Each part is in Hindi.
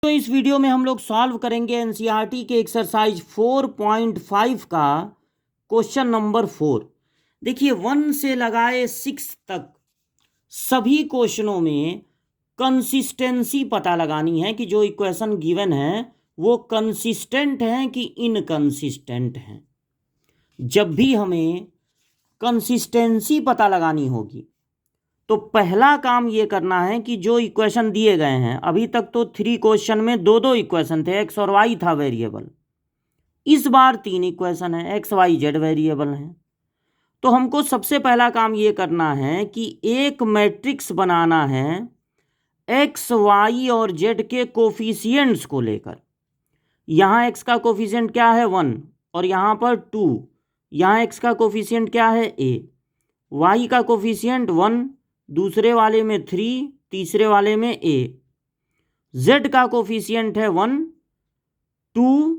तो इस वीडियो में हम लोग सॉल्व करेंगे एनसीईआरटी के एक्सरसाइज 4.5 का क्वेश्चन नंबर 4। देखिए 1 से लगाए 6 तक सभी क्वेश्चनों में कंसिस्टेंसी पता लगानी है कि जो इक्वेशन गिवन है वो कंसिस्टेंट है कि इनकंसिस्टेंट है। जब भी हमें कंसिस्टेंसी पता लगानी होगी तो पहला काम ये करना है कि जो इक्वेशन दिए गए हैं, अभी तक तो 3 क्वेश्चन में दो इक्वेशन थे, एक्स और वाई था वेरिएबल। इस बार 3 इक्वेशन है, एक्स वाई जेड वेरिएबल हैं। तो हमको सबसे पहला काम ये करना है कि एक मैट्रिक्स बनाना है एक्स वाई और जेड के कोफिशिएंट्स को लेकर। यहाँ एक्स का कोफिशिएंट क्या है 1 और यहाँ पर 2। यहाँ एक्स का कोफिशिएंट क्या है ए, वाई का कोफिशिएंट 1, दूसरे वाले में 3, तीसरे वाले में ए। जेड का कोफिशिएंट है 1, 2,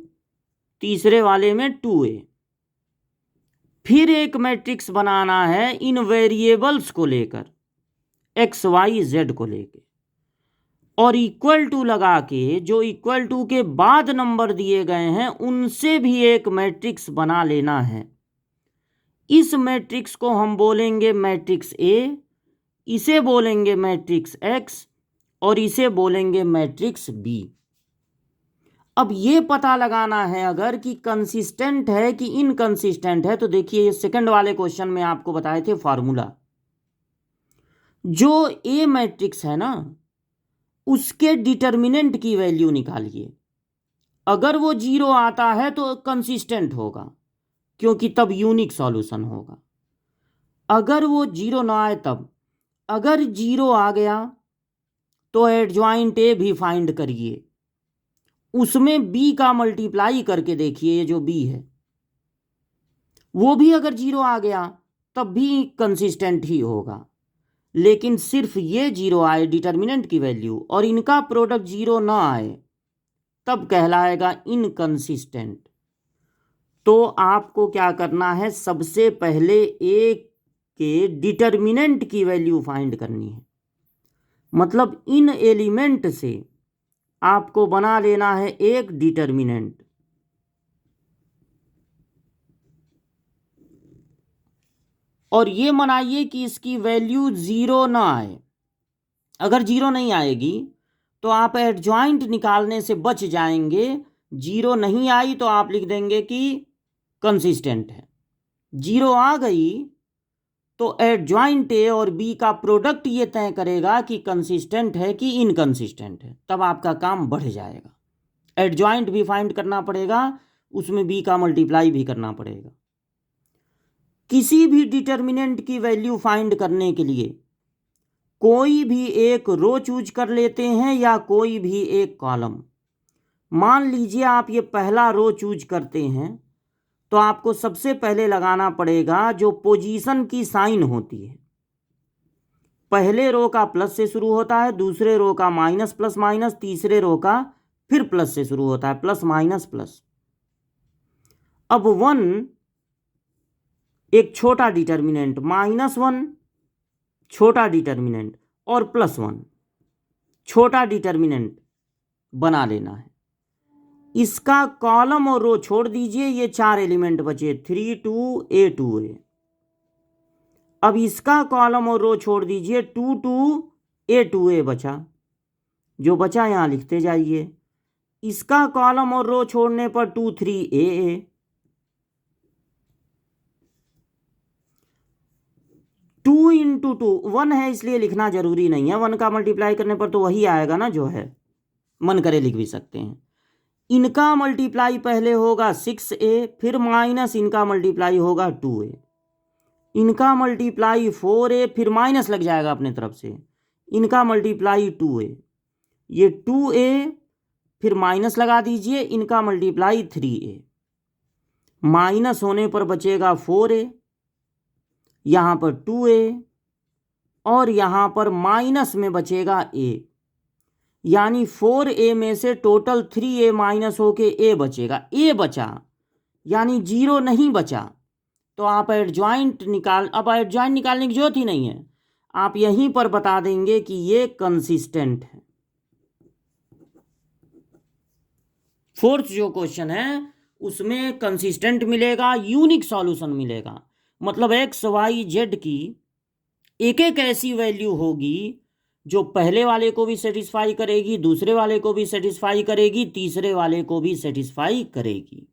तीसरे वाले में 2a। फिर एक मैट्रिक्स बनाना है इन वेरिएबल्स को लेकर, एक्स वाई जेड को लेकर, और इक्वल टू लगा के जो इक्वल टू के बाद नंबर दिए गए हैं उनसे भी एक मैट्रिक्स बना लेना है। इस मैट्रिक्स को हम बोलेंगे मैट्रिक्स ए, इसे बोलेंगे मैट्रिक्स एक्स और इसे बोलेंगे मैट्रिक्स बी। अब ये पता लगाना है अगर कि कंसिस्टेंट है कि इनकंसिस्टेंट है। तो देखिए ये सेकंड वाले क्वेश्चन में आपको बताए थे फार्मूला। जो ए मैट्रिक्स है ना उसके डिटर्मिनेंट की वैल्यू निकालिए। अगर वो 0 आता है तो कंसिस्टेंट होगा क्योंकि तब यूनिक सॉल्यूशन होगा। अगर वो 0 ना आए तब, अगर 0 आ गया तो एडजॉइंट ए भी फाइंड करिए, उसमें बी का मल्टीप्लाई करके देखिए। ये जो बी है वो भी अगर 0 आ गया तब भी कंसिस्टेंट ही होगा। लेकिन सिर्फ ये 0 आए डिटर्मिनेंट की वैल्यू और इनका प्रोडक्ट 0 ना आए तब कहलाएगा इनकंसिस्टेंट। तो आपको क्या करना है, सबसे पहले ए के डिटर्मिनेंट की वैल्यू फाइंड करनी है। मतलब इन एलिमेंट से आपको बना लेना है एक डिटर्मिनेंट। और ये मनाइए कि इसकी वैल्यू 0 ना आए। अगर 0 नहीं आएगी तो आप एडजॉइंट निकालने से बच जाएंगे। 0 नहीं आई तो आप लिख देंगे कि कंसिस्टेंट है। 0 आ गई तो एडजॉइंट ए और बी का प्रोडक्ट ये तय करेगा कि कंसिस्टेंट है कि इनकंसिस्टेंट है। तब आपका काम बढ़ जाएगा। एडजॉइंट भी फाइंड करना पड़ेगा, उसमें बी का मल्टीप्लाई भी करना पड़ेगा। किसी भी डिटर्मिनेंट की वैल्यू फाइंड करने के लिए कोई भी एक रो चूज कर लेते हैं या कोई भी एक कॉलम। मान लीजिए आप ये पहला रो चूज करते हैं तो आपको सबसे पहले लगाना पड़ेगा जो पोजीशन की साइन होती है। पहले रो का प्लस से शुरू होता है, दूसरे रो का माइनस प्लस माइनस, तीसरे रो का फिर प्लस से शुरू होता है, प्लस माइनस प्लस। अब 1 एक छोटा डिटर्मिनेंट, -1 छोटा डिटर्मिनेंट और +1 छोटा डिटर्मिनेंट बना लेना है। इसका कॉलम और रो छोड़ दीजिए, ये 4 एलिमेंट बचे 3 2 a 2a। अब इसका कॉलम और रो छोड़ दीजिए 2 2 a 2a बचा। जो बचा यहां लिखते जाइए। इसका कॉलम और रो छोड़ने पर 2 3 a 2 इंटू 2 1 है इसलिए लिखना जरूरी नहीं है। 1 का मल्टीप्लाई करने पर तो वही आएगा ना जो है, मन करे लिख भी सकते हैं। इनका मल्टीप्लाई पहले होगा 6a, फिर माइनस इनका मल्टीप्लाई होगा 2a, इनका मल्टीप्लाई 4a, फिर माइनस लग जाएगा अपने तरफ से, इनका मल्टीप्लाई 2a, ये 2a, फिर माइनस लगा दीजिए, इनका मल्टीप्लाई 3a, माइनस होने पर बचेगा 4a, यहाँ पर 2a और यहाँ पर माइनस में बचेगा a। यानी 4a में से टोटल 3a माइनस होके a बचेगा। a बचा यानी 0 नहीं बचा। तो आप एडजॉइंट अब एडजॉइंट निकालने की जरूरत ही नहीं है, आप यहीं पर बता देंगे कि ये कंसिस्टेंट है। फोर्थ जो क्वेश्चन है उसमें कंसिस्टेंट मिलेगा, यूनिक सॉल्यूशन मिलेगा। मतलब एक्स वाई जेड की एक एक ऐसी वैल्यू होगी जो पहले वाले को भी सेटिस्फाई करेगी, दूसरे वाले को भी सेटिस्फाई करेगी, तीसरे वाले को भी सेटिस्फाई करेगी।